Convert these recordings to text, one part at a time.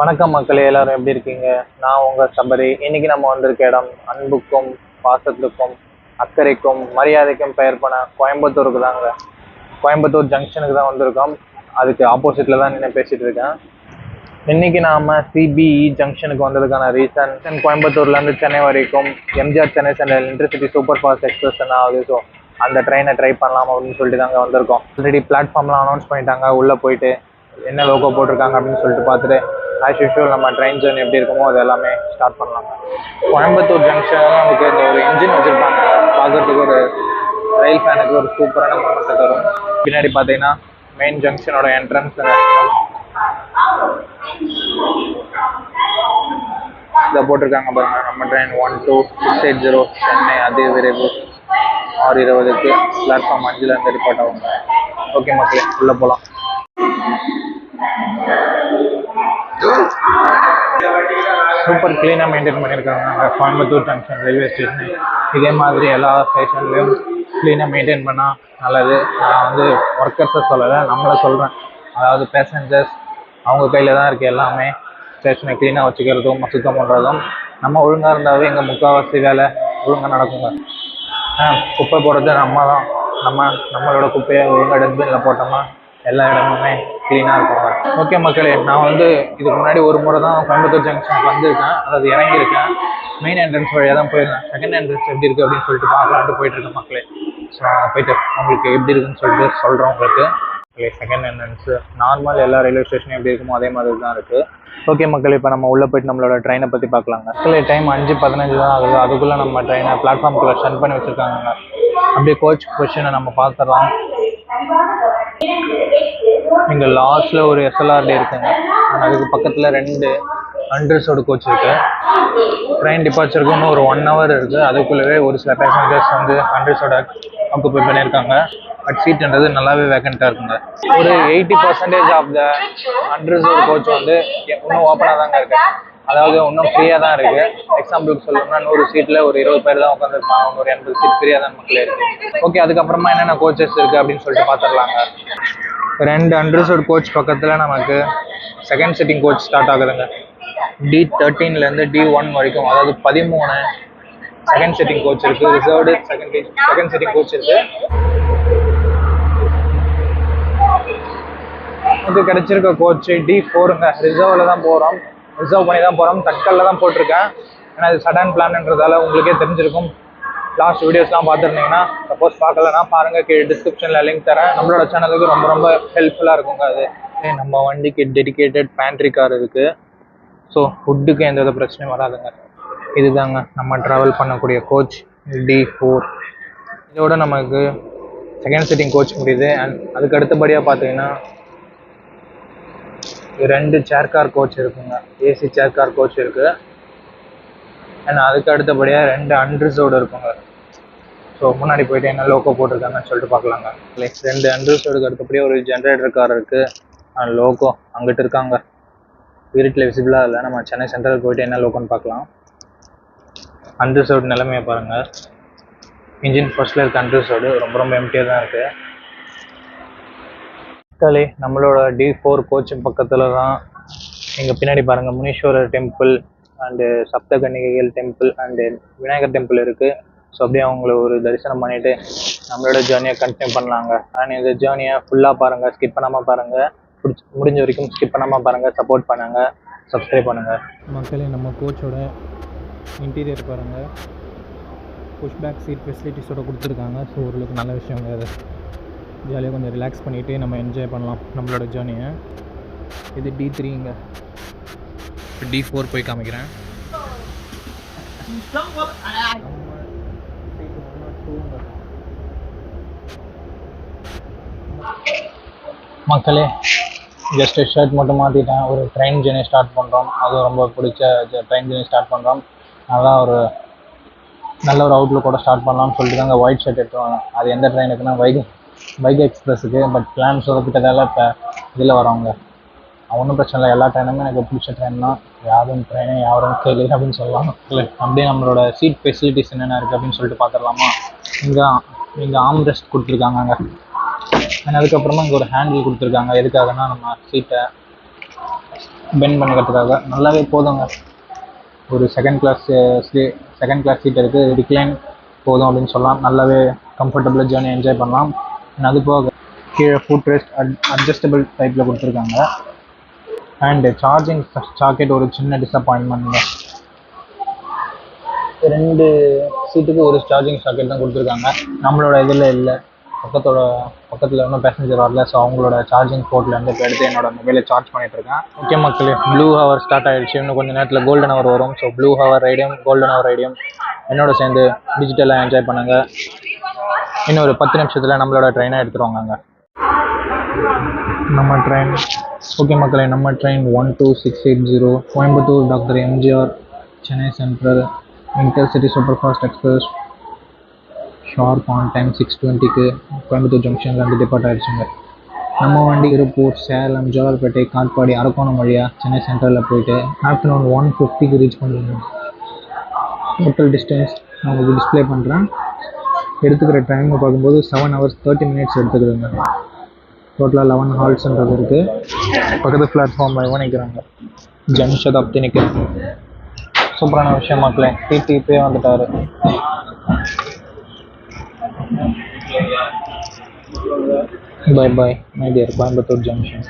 வணக்கம் மக்களே, எல்லாரும் எப்படி இருக்கீங்க? நான் உங்க சபரி. இன்னைக்கு நம்ம வந்திருக்க இடம் அன்புக்கும் பாசத்துக்கும் அக்கறைக்கும் மரியாதைக்கும் பெயர் போன கோயம்புத்தூருக்கு தாங்க. கோயம்புத்தூர் ஜங்ஷனுக்கு தான் வந்திருக்கோம். அதுக்கு ஆப்போசிட்ல தான் நின்று பேசிட்டு இருக்கேன். இன்னைக்கு நாம சிபிஇ ஜங்ஷனுக்கு வந்ததுக்கான ரீசன் கோயம்புத்தூர்ல இருந்து சென்னை வரைக்கும் MGR Chennai central intercity super fast express என்ன ஆகுது. ஸோ அந்த ட்ரெயினை ட்ரை பண்ணலாம் அப்படின்னு சொல்லிட்டு தாங்க வந்திருக்கோம். ஆல்ரெடி பிளாட்ஃபார்ம்லாம் அனௌன்ஸ் பண்ணிட்டாங்க. உள்ள போயிட்டு என்ன லோகோ போட்டிருக்காங்க அப்படின்னு சொல்லிட்டு பார்த்துட்டு ஆஸ் யூஷுவல் நம்ம ட்ரெயின் ஜர்னி எப்படி இருக்குமோ அது எல்லாமே ஸ்டார்ட் பண்ணலாம். கோயம்புத்தூர் ஜங்ஷன் நமக்கு இந்த ஒரு இன்ஜின் வச்சுருப்பாங்க. பார்க்கறதுக்கு ஒரு ரயில் ஃபேனுக்கு ஒரு சூப்பரான மூமெண்ட்டை தரும். பின்னாடி பார்த்தீங்கன்னா மெயின் ஜங்ஷனோட என்ட்ரன்ஸ் இதை போட்டிருக்காங்க பாருங்க. நம்ம ட்ரெயின் 12680 சென்னை அதே விரைவு 6:20க்கு பிளாட்ஃபார்ம் 5ல இருந்து ரிப்போர்ட் ஆகுங்க. ஓகே மக்களே, உள்ள போகலாம். சூப்பர் கிளீனாக மெயின்டைன் பண்ணியிருக்காங்க கோயம்புத்தூர் ஜங்ஷன் ரயில்வே ஸ்டேஷன். இதே மாதிரி எல்லா ஸ்டேஷன்லையும் கிளீனாக மெயின்டைன் பண்ணால் நல்லது. நான் வந்து ஒர்க்கர்ஸை சொல்லலை, நம்மளை சொல்கிறேன். அதாவது பேசஞ்சர்ஸ் அவங்க கையில் தான் இருக்குது எல்லாமே. ஸ்டேஷனை க்ளீனாக வச்சுக்கிறதும் சுத்தம் பண்ணுறதும். நம்ம ஒழுங்காக இருந்தாவே எங்கள் முக்கால்வாசி வேலை ஒழுங்காக நடக்குங்க. குப்பை போடுறது நம்ம தான். நம்மளோட குப்பையை ஒழுங்காக டஸ்ட்பினில் போட்டோம்னா எல்லா இடமுமே க்ளீனாக இருக்குங்க. ஓகே மக்களே, நான் வந்து இதுக்கு முன்னாடி ஒரு முறை தான் கோயம்புத்தூர் ஜங்ஷனுக்கு வந்திருக்கேன். அதாவது இறங்கியிருக்கேன். மெயின் என்ட்ரன்ஸ் வழியாக தான் போயிருந்தேன். செகண்ட் என்ட்ரன்ஸ் எப்படி இருக்குது அப்படின்னு சொல்லிட்டு பார்க்கலான்ட்டு போயிட்டுருக்கேன் மக்களே. ஸோ போயிட்டு உங்களுக்கு எப்படி இருக்குன்னு சொல்லிட்டு சொல்கிறேன் உங்களுக்கு. செகண்ட் என்ட்ரன்ஸு நார்மல் எல்லா ரயில்வே ஸ்டேஷனும் எப்படி இருக்குமோ அதே மாதிரி தான் இருக்குது. ஓகே மக்கள், இப்போ நம்ம உள்ளே போய்ட்டு நம்மளோட ட்ரெயினை பற்றி பார்க்கலாங்க. மக்களே, டைம் 5:15 தான் ஆகுது. அதுக்குள்ளே நம்ம ட்ரெயினை பிளாட்ஃபார்முக்குள்ளே ஷன் பண்ணி வச்சுருக்காங்க. அப்படியே கோச் பொசிஷனை நம்ம பார்த்துடலாம். இங்கே லாஸ்ட்டில் ஒரு எஸ்எல்ஆர்டி இருக்குங்க. அதுக்கு பக்கத்தில் 2 அண்டர்சோடு கோச் இருக்குது. ட்ரெயின் டிபார்ச்சருக்கு இன்னும் ஒரு 1 hour இருக்குது. அதுக்குள்ளவே ஒரு சில பேசஞ்சர்ஸ் வந்து அண்டர்சோட ஆக்குபை பண்ணியிருக்காங்க. பட் சீட்ன்றது நல்லாவே வேக்கண்ட்டாக இருக்குங்க. ஒரு 80% ஆஃப் த அண்டர்சோடு கோச் வந்து இன்னும் ஓப்பனாக தாங்க இருக்குது. அதாவது இன்னும் ஃப்ரீயாக தான் இருக்குது. எக்ஸாம்பிளுக்கு சொல்லணும்னா 100 சீட்டில் ஒரு 20 பேர் தான் உட்காந்துருப்பாங்க. ஒரு 80 சீட் ஃப்ரீயாக தான் மக்களே இருக்குது. ஓகே, அதுக்கப்புறமா என்னென்ன கோச்சஸ் இருக்குது அப்படின்னு சொல்லிட்டு பார்த்துடலாங்க. 2 அண்டர்சோட் கோச் பக்கத்தில் நமக்கு செகண்ட் சிட்டிங் கோச் ஸ்டார்ட் ஆகுதுங்க. D13லேருந்து D1 வரைக்கும், அதாவது 13 செகண்ட் சிட்டிங் கோச் இருக்குது. ரிசர்வ்டு செகண்ட் சிட்டிங் கோச் இருக்குது. நமக்கு கிடைச்சிருக்க கோச் D4ங்க. ரிசர்வில் தான் போகிறோம். ரிசர்வ் பண்ணி தான் போகிறோம். தட்கலில் தான் போட்டிருக்கேன். ஏன்னா இது சடன் பிளான்ன்றதால உங்களுக்கே தெரிஞ்சிருக்கும். லாஸ்ட் வீடியோஸ்லாம் பார்த்துருந்தீங்கன்னா, சப்போஸ் பார்க்கலன்னா பாருங்கள், கீழே டிஸ்கிரிப்ஷனில் லிங்க் தரேன். நம்மளோட சேனலுக்கு ரொம்ப ரொம்ப ஹெல்ப்ஃபுல்லாக இருக்குங்க அது. நம்ம வண்டிக்கு டெடிக்கேட்டட் பேண்ட்ரி கார் இருக்குது. ஸோ ஃபுட்டுக்கு எந்த வித பிரச்சனையும் வராதுங்க. இதுதாங்க நம்ம ட்ராவல் பண்ணக்கூடிய கோச் D4. இதோட நமக்கு செகண்ட் சிட்டிங் கோச் முடியுது. அண்ட் அதுக்கு அடுத்தபடியாக பார்த்தீங்கன்னா 2 சேர் கார் கோச் இருக்குங்க. ஏசி சேர் கார் கோச் இருக்குது. அண்ட் அதுக்கு அடுத்தபடியாக 2 அண்டர்சோடு இருக்குங்க. ஸோ முன்னாடி போயிட்டு என்ன லோகோ போட்டிருக்காங்கன்னு சொல்லிட்டு பார்க்கலாங்க. 2 அண்டர்சோடுக்கு அடுத்தபடியாக ஒரு ஜென்ரேட்டர் கார் இருக்குது. அண்ட் லோகோ அங்கிட்டு இருக்காங்க. வீட்டில் விசிபிளாக இல்லை. நம்ம சென்னை சென்ட்ரல் போயிட்டு என்ன லோகோன்னு பார்க்கலாம். அண்டர்சோடு நிலைமையை பாருங்கள். இன்ஜின் ஃபர்ஸ்ட்டில் இருக்க அண்டர்சோடு ரொம்ப ரொம்ப எம்டியாக தான் இருக்குது. மக்களே, நம்மளோட D4 கோச் பக்கத்தில் தான் எங்கள் பின்னாடி பாருங்கள் முனீஸ்வரர் டெம்பிள் அண்டு சப்தகன்னிகைகள் டெம்பிள் அண்டு விநாயகர் டெம்பிள் இருக்குது. ஸோ அப்படியே அவங்கள ஒரு தரிசனம் பண்ணிவிட்டு நம்மளோட ஜேர்னியை கண்டினியூ பண்ணலாங்க. அண்ட் இந்த ஜேர்னியை ஃபுல்லாக பாருங்கள், ஸ்கிப் பண்ணாமல் பாருங்கள். முடிஞ்ச வரைக்கும் ஸ்கிப் பண்ணாமல் பாருங்கள். சப்போர்ட் பண்ணுங்கள், சப்ஸ்கிரைப் பண்ணுங்கள். மக்களே, நம்ம கோச்சோட இன்டீரியர் பாருங்கள். புஷ்பேக் சீட் ஃபெசிலிட்டிஸோடு கொடுத்துருக்காங்க. ஸோ ஓரளவுக்கு நல்ல விஷயங்க. அது ஜாலியாக கொஞ்சம் ரிலாக்ஸ் பண்ணிவிட்டு நம்ம என்ஜாய் பண்ணலாம் நம்மளோட ஜேர்னியை. இது D3ங்க. D4 போய் காமிக்கிறேன். மக்களே, ஜஸ்ட் ஷர்ட் மட்டும் மாற்றிட்டேன். ஒரு ட்ரெயின் ஜேர்னி ஸ்டார்ட் பண்ணுறோம். அது ரொம்ப பிடிச்ச ட்ரெயின் ஜேர்னி ஸ்டார்ட் பண்ணுறோம். நல்லா ஒரு நல்ல ஒரு அவுட்லுக்கோட ஸ்டார்ட் பண்ணலாம்னு சொல்லிட்டு தாங்க ஒயிட் ஷர்ட் எடுத்துவாங்க. அது எந்த ட்ரெயினுக்குன்னா வைகை எக்ஸ்பிரஸுக்கு. பட் பிளான் சொதப்பிட்டதால் இப்போ இதில் வரவங்க ஒன்றும் பிரச்சனை இல்லை. எல்லா ட்ரெயினுமே எனக்கு பிடிச்ச ட்ரெயின் தான். யாரும் ட்ரெயினே யாரும் கேள்வி அப்படின்னு சொல்லலாம். இல்லை அப்படியே நம்மளோட சீட் ஃபெசிலிட்டிஸ் என்னென்ன இருக்குது அப்படின்னு சொல்லிட்டு பார்த்துடலாமா. இங்கே ஆர்ம் ரெஸ்ட் கொடுத்துருக்காங்க. அதுக்கப்புறமா இங்கே ஒரு ஹேண்டில் கொடுத்துருக்காங்க. எதுக்காகனா நம்ம சீட்டை பெண்ட் பண்ணிக்கிறதுக்காக நல்லாவே போதுங்க. ஒரு செகண்ட் கிளாஸ் சீட் இருக்குது, ரிக்ளைன் போதும் அப்படின்னு சொல்லலாம். நல்லாவே கம்ஃபர்டபுளாக ஜேர்னி என்ஜாய் பண்ணலாம். அது போக கீழே ஃபுட் ரெஸ்ட் அட்ஜஸ்டபிள் டைப்பில் கொடுத்துருக்காங்க. அண்டு சார்ஜிங் சாக்கெட் ஒரு சின்ன டிஸப்பாயின்மெண்ட்ங்க. 2 சீட்டுக்கு ஒரு சார்ஜிங் சாக்கெட் தான் கொடுத்துருக்காங்க. நம்மளோட இதில் இல்லை, பக்கத்தில் இன்னும் பேசஞ்சர் வரல. ஸோ அவங்களோட சார்ஜிங் போர்ட்லேருந்து இப்போ எடுத்து என்னோட மொபைலை சார்ஜ் பண்ணிகிட்ருக்கேன். ஓகே மக்களே, ப்ளூ ஹவர் ஸ்டார்ட் ஆகிடுச்சு. இன்னும் கொஞ்சம் நேரத்தில் கோல்டன் ஹவர் வரும். ஸோ ப்ளூ ஹவர் ரைடியம், கோல்டன் ஹவர் ரைடியம் என்னோட சேர்ந்து டிஜிட்டலாக என்ஜாய் பண்ணுங்க. இன்னும் ஒரு 10 நிமிஷத்தில் நம்மளோட ட்ரெயினை எடுத்துருவாங்க. நம்ம ட்ரெயின் ஓகே மக்களே, நம்ம train 12680 Coimbatore doctor MGR Chennai central intercity super fast express sharp on time 6:20க்கு கோயம்புத்தூர் ஜங்ஷன்லேருந்து டிபார்ட் ஆகிடுச்சுங்க. நம்ம வண்டி திருப்பூர், சேலம், ஜோலார்பேட்டை, காட்பாடி, அரக்கோணம் வழியாக சென்னை சென்ட்ரலில் போயிட்டு ஆஃப்டர்நூன் 1:50க்கு ரீச் பண்ணிடுவோம். டோட்டல் டிஸ்டன்ஸ் நான் உங்களுக்கு டிஸ்பிளே பண்ணுறேன். எடுத்துக்கிற டைமை பார்க்கும்போது 7 hours 30 minutes எடுத்துக்கிறேங்க. டோட்டலாக 11 ஹால்ஸ்ன்றது இருக்குது. பக்கத்து பிளாட்ஃபார்மில் நிற்கிறாங்க, ஜன்சதாப்தி நிற்கிறாங்க. சூப்பரான விஷயம் மக்களே. டிடிபே வந்துட்டார். Bye bye my dear Coimbatore junction.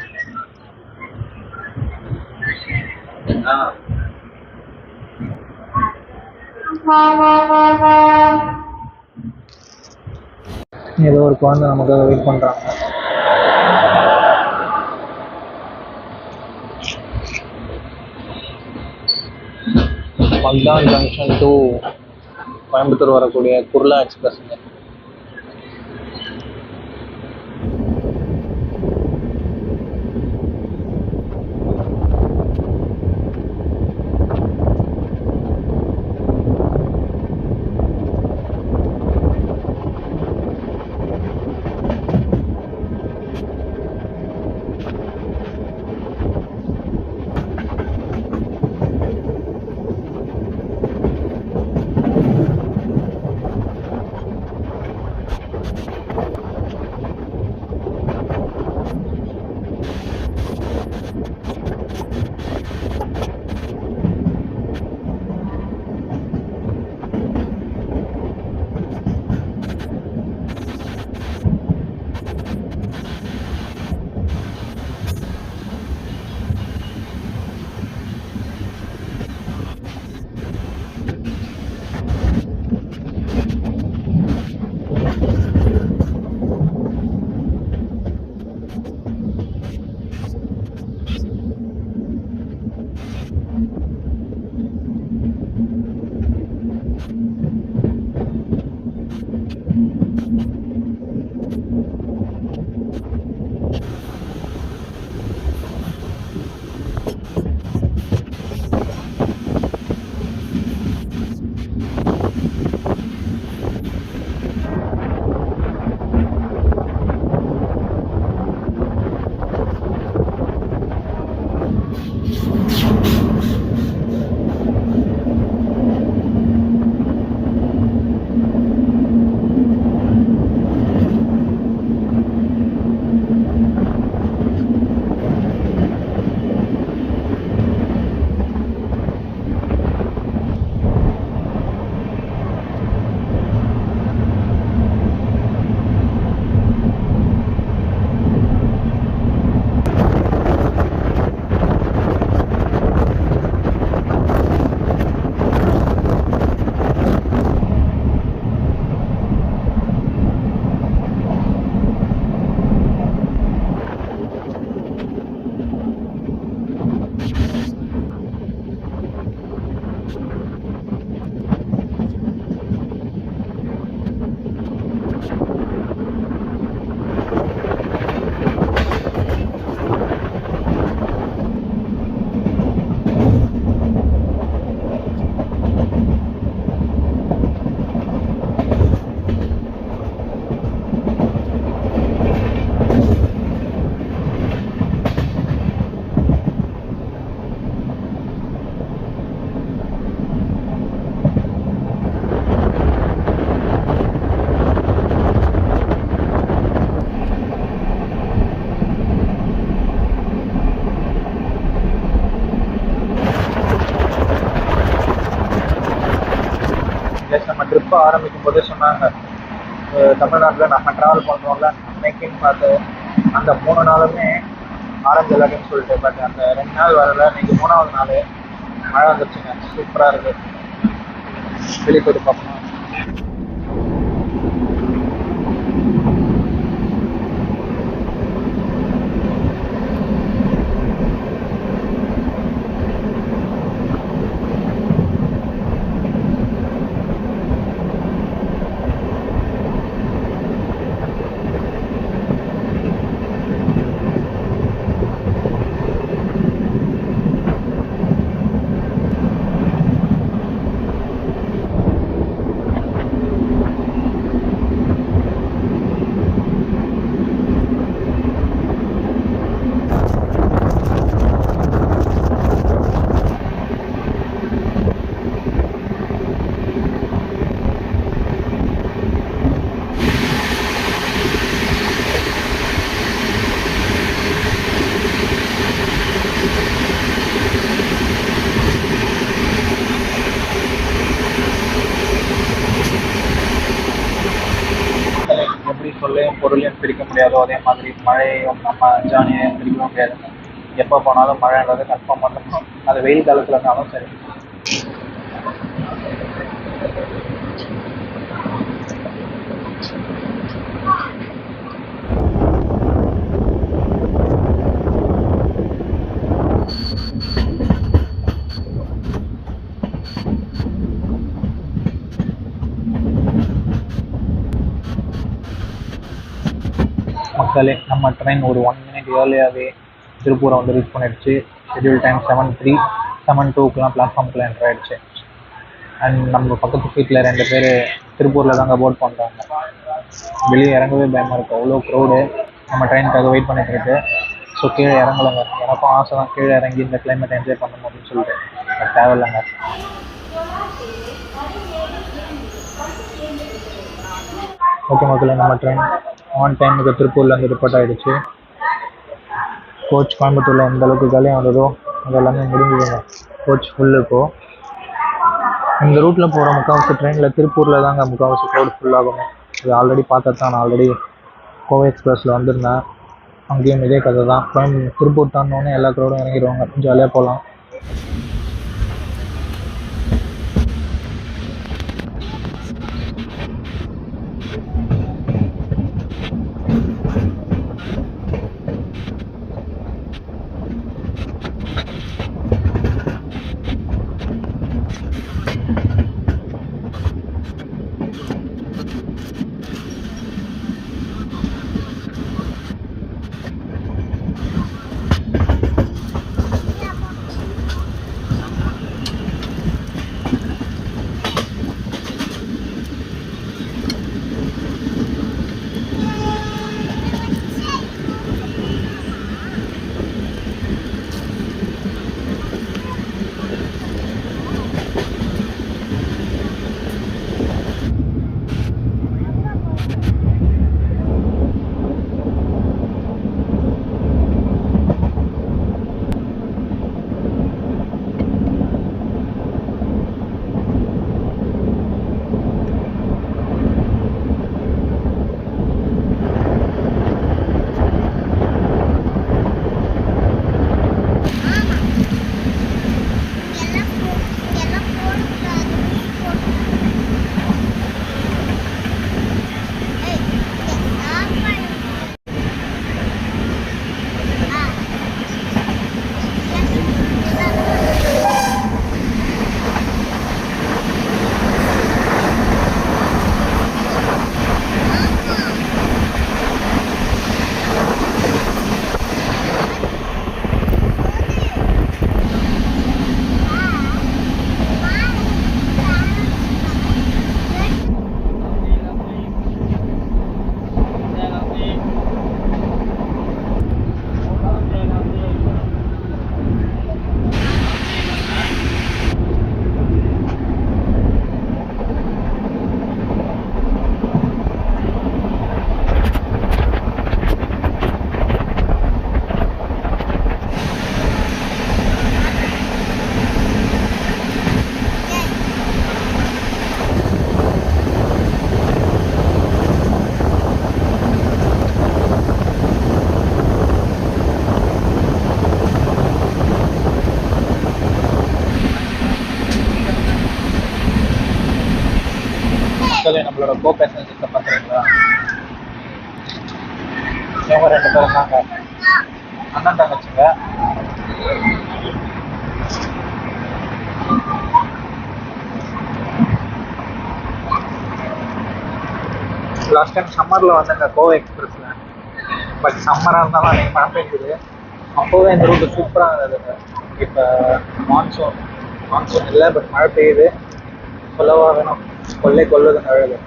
ஏதோ ஒரு குழந்தை நமக்காக வெயிட் பண்ணுறாங்க. மக்தான் ஜங்ஷன் டு கோயம்புத்தூர் வரக்கூடிய குர்லா எக்ஸ்பிரஸ்ங்க. எப்போ ஆரம்பிக்கும் போதே சொன்னாங்க, தமிழ்நாட்டில் நம்ம ட்ராவல் பண்ணுறோம்ல அன்னைக்குன்னு பார்த்து அந்த 3 நாளுமே ஆரஞ்சு அலர்ட்னு சொல்லிட்டு, பட் அந்த 2 நாள் வரல. இன்னைக்கு 3வது நாள் மழை வந்துருச்சுங்க. சூப்பராக இருக்குது. வெளியே போயிட்டு பார்ப்போம். எப்படி சொல்லையும் பொருளையும் பிரிக்க முடியாதோ அதே மாதிரி மழையையும் நம்ம ஜானியையும் பிரிக்க முடியாதுங்க. எப்போ போனாலும் மழைன்றது கன்ஃபார்ம் பண்ணணும். அது வெயில் காலத்தில் இருந்தாலும் சரி. மக்களே, நம்ம ட்ரெயின் ஒரு 1 minute ஏர்லியாகவே திருப்பூரை வந்து ரீச் பண்ணிடுச்சு. ஷெட்யூல் டைம் 7:03, 7:02 பிளாட்ஃபார்முக்குள்ள என்ட்ரு ஆகிடுச்சு. அண்ட் நம்ம பக்கத்து சீட்டில் 2 பேர் திருப்பூரில் தாங்க போர்ட் பண்ணுறாங்க. வெளியே இறங்கவே பயமாக இருக்குது, அவ்வளோ க்ரௌடு. நம்ம ட்ரெயினுக்காக வெயிட் பண்ணிட்டு இருக்கு. ஸோ கீழே இறங்கலைங்க. எனக்கும் ஆசை தான் கீழே இறங்கி இந்த கிளைமேட் என்ஜாய் பண்ணணும் அப்படின்னு சொல்லிட்டு, பட் தேவையில்லைங்க. ஓகே மக்களே, நம்ம ட்ரெயின் ஆன் டைமுக்கு திருப்பூர்லேருந்து ரிப்போர்ட் ஆகிடுச்சு. கோச் கோயம்புத்தூரில் எந்த அளவுக்கு காலியாக வந்ததோ அது எல்லாமே முடிஞ்சுதுங்க. Coach full. இப்போது இந்த ரூட்டில் போகிற முக்கால்வாசி ட்ரெயினில் திருப்பூரில் தாங்க முக்கால்வாசி க்ரௌட் ஃபுல்லாகும். இது ஆல்ரெடி பார்த்தது தான். நான் ஆல்ரெடி கோவை எக்ஸ்பிரஸில் வந்திருந்தேன். அங்கேயும் இதே கதை தான். திருப்பூர் தாண்டோன்னே எல்லா க்ரௌடும் இறங்கிடுவாங்க. ஜாலியாக போகலாம். நம்மளோட கோ பேசஞ்சர்ஸை பார்க்குறீங்களா? இவங்க 2 பேரும் தாங்க அண்ணன் தங்கச்சிங்க. லாஸ்ட் டைம் சம்மரில் வந்தேங்க கோவா எக்ஸ்பிரஸில். பட் சம்மராக இருந்தாலும் அன்றைக்கி மழை பெய்யுது. அப்போவே இந்த ரூட்டு சூப்பராக இருந்ததுங்க. இப்போ மான்சூன் இல்லை, பட் மழை பெய்யுது. சொல்லவா வேணும், கொள்ளுதுங்க அழகு.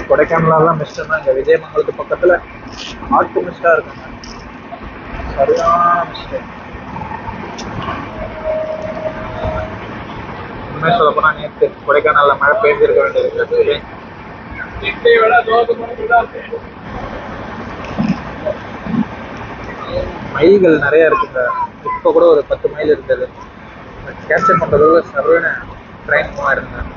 கொடைக்கானலாம் மிஸ்டர்னா இங்கே விஜயமங்கலத்து பக்கத்தில் ஆட்டு மிஸ்டாக இருக்குங்க. சரியான மிஸ்டர். உண்மையாக சொல்ல போனால் நேற்று கொடைக்கானலில் மழை பெய்ஞ்சிருக்க வேண்டியது. மைல்கள் நிறைய இருக்குங்க. இப்போ கூட ஒரு 10 மைல் இருந்தது. கேப்சர் பண்ணுறதுல சரியான ட்ரெயின் மூவாக இருந்தேன்.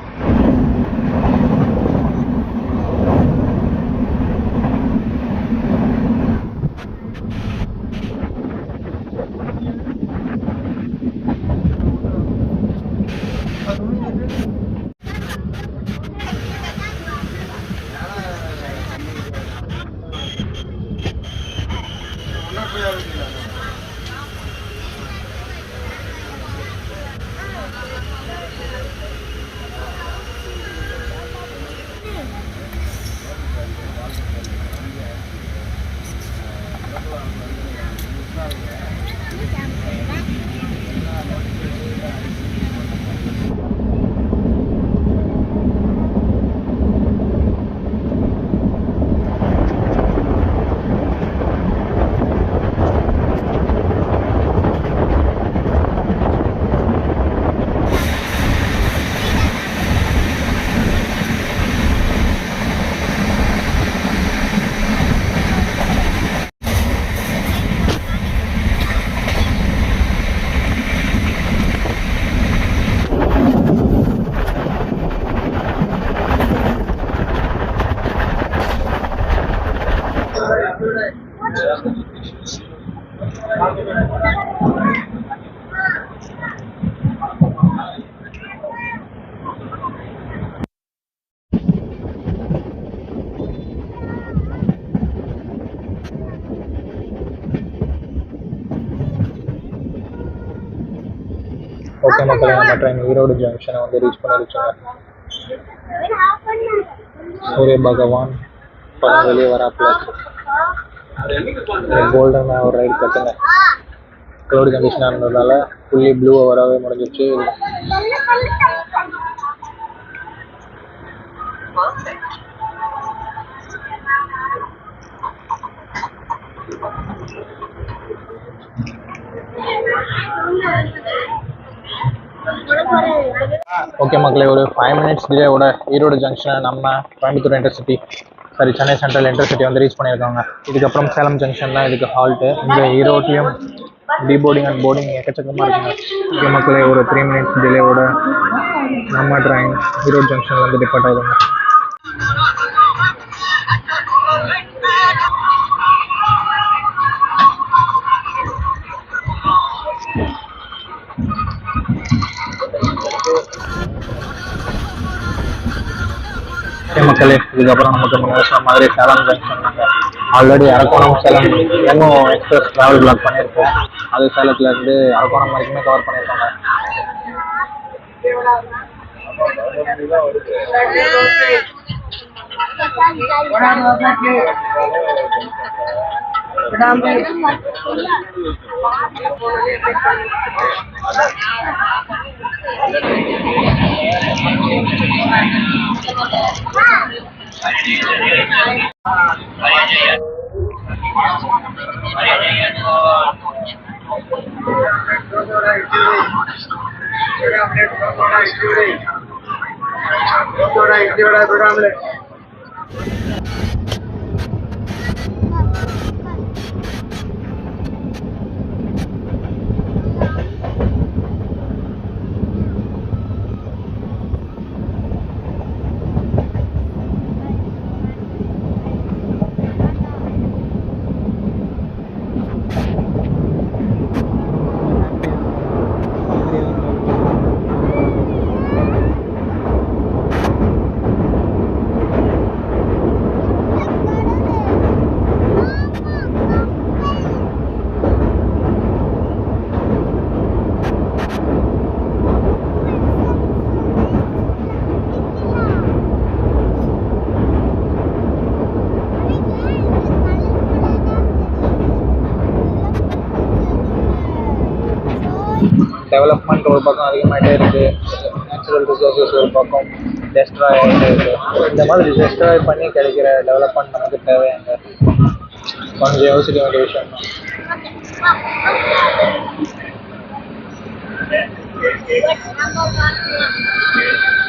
ஓகே மக்களே, நம்ம ட்ரெயின் ஈரோடு ஜங்ஷனை வந்து ரீச் பண்ணிருச்சோங்க. சூரிய பகவான் படம் வெளியே வராப்புல கோல்டனாக ஒரு ரைடு கட்டுங்க. க்ளவுட் கண்டிஷனாக இருந்ததால ஃபுல்லி ப்ளூவாக வரவே முடிஞ்சிச்சு. ஓகே மக்களே, ஒரு 5 மினிட்ஸ் டிலேவோட ஈரோடு ஜங்ஷனை நம்ம Coimbatore intercity Chennai central intercity வந்து ரீச் பண்ணியிருக்காங்க. இதுக்கப்புறம் சேலம் ஜங்ஷன் தான் இதுக்கு ஹால்ட்டு. இங்கே ஈரோட்லேயும் டீபோர்டிங் அண்ட் போர்டிங் எக்கச்சக்கமாக இருக்குங்க. ஓகே மக்களே, ஒரு 3 மினிட்ஸ் டிலேவோட நம்ம ட்ரெயின் ஈரோடு ஜங்ஷனில் வந்து டிபார்ட் ஆகுதுங்க. மக்களே, இதுக்கப்புறம் நமக்கு முன்னாடி மாதிரி சேலம் ஜங்ஷன் ஆல்ரெடி அரக்கோணம் சேலம் எமோ எக்ஸ்பிரஸ் டிராவல் பிளாக் பண்ணியிருக்கோம். அது சேலத்துல இருந்து அரக்கோணம் வரைக்குமே கவர் பண்ணியிருக்காங்க. டெவலப்மெண்ட் ஒரு பக்கம் அதிகமாகிட்டே இருக்குது, நேச்சுரல் ரிசோர்ஸஸ் ஒரு பக்கம் டெஸ்ட்ராய் ஆகிட்டே இருக்குது. இந்த மாதிரி டெஸ்ட்ராய் பண்ணி கிடைக்கிற டெவலப்மெண்ட் நமக்கு தேவையாங்க, கொஞ்சம் யோசிக்க வேண்டிய விஷயம் தான்.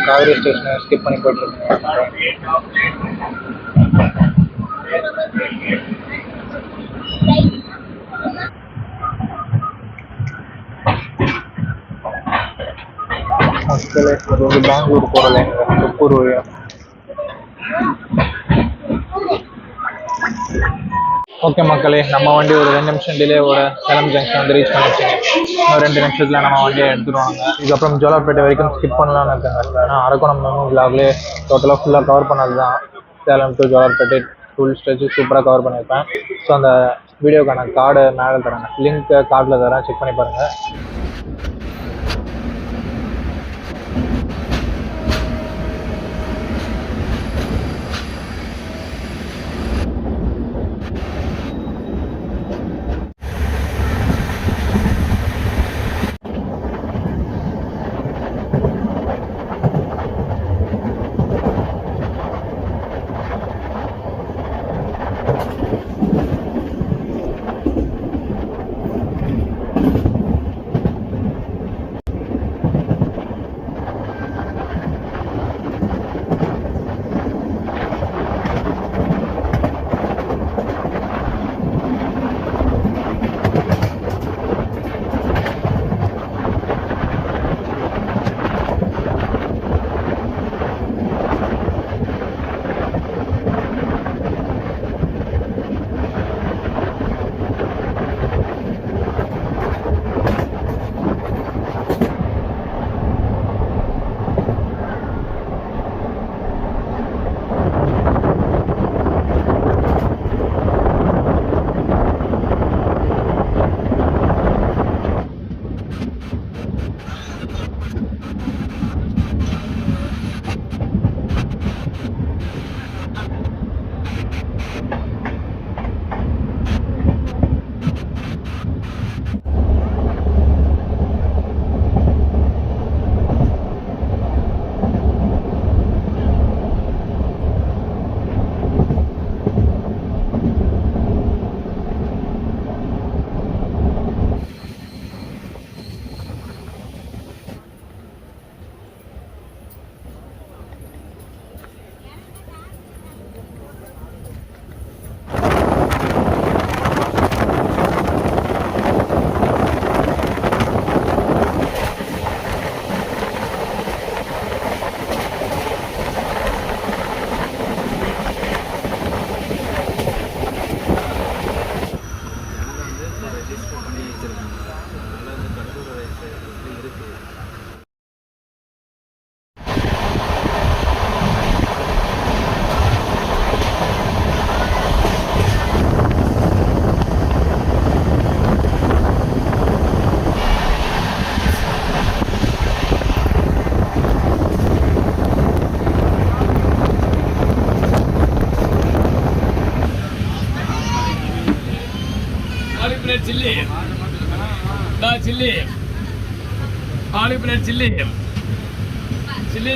காவிரி ஸ்டேஷனை ஸ்கிப் பண்ணி போயிட்டுருக்கோம். மக்களே, அது வந்து பெங்களூர் போகிற லைனுங்க, திருப்பூர் வழியா. ஓகே மக்களே, நம்ம வண்டி ஒரு 2 நிமிஷம் டிலேவோட சேலம் ஜங்ஷன் வந்து ரீச் பண்ணிடுச்சுங்க. இன்னும் 2 நிமிஷத்தில் நம்ம வண்டியை எடுத்துருவாங்க. இதுக்கப்புறம் ஜோலார்பேட்டை வரைக்கும் ஸ்கிப் பண்ணலான்னு இருக்காங்க. ஏன்னா அரக்கோணம் விலாக்லேயே டோட்டலாக ஃபுல்லாக கவர் பண்ணது தான். Salem to Jolarpettai full stretch சூப்பராக கவர் பண்ணியிருப்பேன். ஸோ அந்த வீடியோக்கான கார்டு மேலே தரேன், லிங்க் கார்டில் தரேன், செக் பண்ணி பாருங்கள். Chilli, chilli, olive plate chilli, chilli.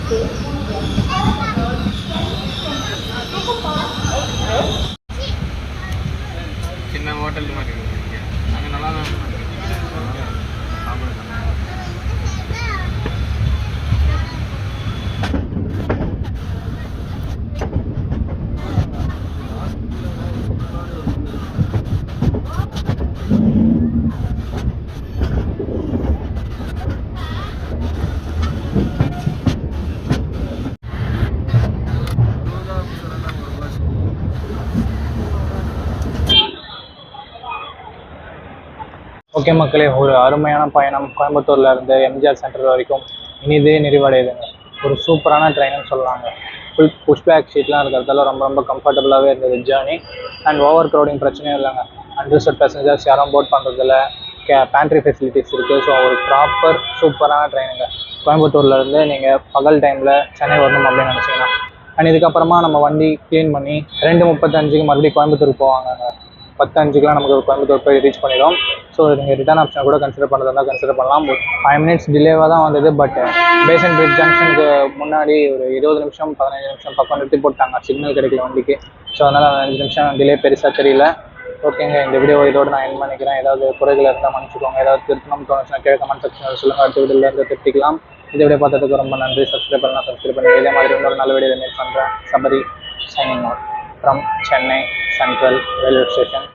சின்ன ஹோட்டல் மாதிரி இருக்கு அங்கே நல்லா தான் சாப்பிடுங்க. ஓகே மக்களே, ஒரு அருமையான பயணம் கோயம்புத்தூர்ல இருந்து எம்ஜிஆர் சென்டர் வரைக்கும் இனிதே நிறைவடையுதுங்க. ஒரு சூப்பரான ட்ரெயின்னு சொல்லலாங்க. ஃபுல் புஷ்பேக் ஷீட்லாம் இருக்கிறதால ரொம்ப ரொம்ப கம்ஃபர்டபுளாகவே இருந்தது ஜேர்னி. அண்ட் ஓவர் க்ரௌடிங் பிரச்சனையும் இல்லைங்க. அன்ரிசர்வ் பேசஞ்சர்ஸ் யாரும் போட் பண்ணுறதில்ல. பேண்ட்ரி ஃபெசிலிட்டிஸ் இருக்குது. ஸோ ஒரு ப்ராப்பர் சூப்பரான ட்ரெயினுங்க. கோயம்புத்தூர்லேருந்து நீங்கள் பகல் டைமில் சென்னை வரணும் அப்படின்னு நினச்சிங்கன்னா. அண்ட் இதுக்கப்புறமா நம்ம வண்டி க்ளீன் பண்ணி 2:35 மறுபடியும் கோயம்புத்தூருக்கு போவாங்க. 10:05 நமக்கு கோயம்புத்தூர் போய் ரீச் பண்ணிடும். ஸோ நீங்கள் ரிட்டர்ன் ஆப்ஷனை கூட கன்சிடர் பண்ணுறதா கன்சிடர் பண்ணலாம். 5 மினிட்ஸ் டிலேவாக தான் வந்தது. பட் பேசன் பிரிட்ஜ் ஜங்ஷனுக்கு முன்னாடி ஒரு 20 நிமிஷம் 15 நிமிஷம் பக்கம் நிறுத்தி போட்டாங்க. சிக்னல் கிடைக்கல வண்டிக்கு. ஸோ அதனால் 5 நிமிஷம் டிலே பெருசாக தெரியல. ஓகேங்க, இந்த வீடியோ இதோடு நான் என் பண்ணிக்கிறேன். ஏதாவது குறைகள் இருந்தால் மன்னிச்சுக்கோங்க. ஏதாவது திருத்தணும் தோணுச்சுன்னா கீழே கமெண்ட் செக்ஷனில் சொல்லுங்கள். அடுத்த வீடியோலேருந்து திருத்திக்கலாம். இந்த வீடியோ பார்த்ததுக்கு ரொம்ப நன்றி. சப்ஸ்கிரைப் பண்ணலாம், சப்ஸ்கிரைப் பண்ணி இதே மாதிரி இன்னொரு நல்ல வீடியோ மீட் பண்ணுறேன். Sabari signing out from Chennai central railway station.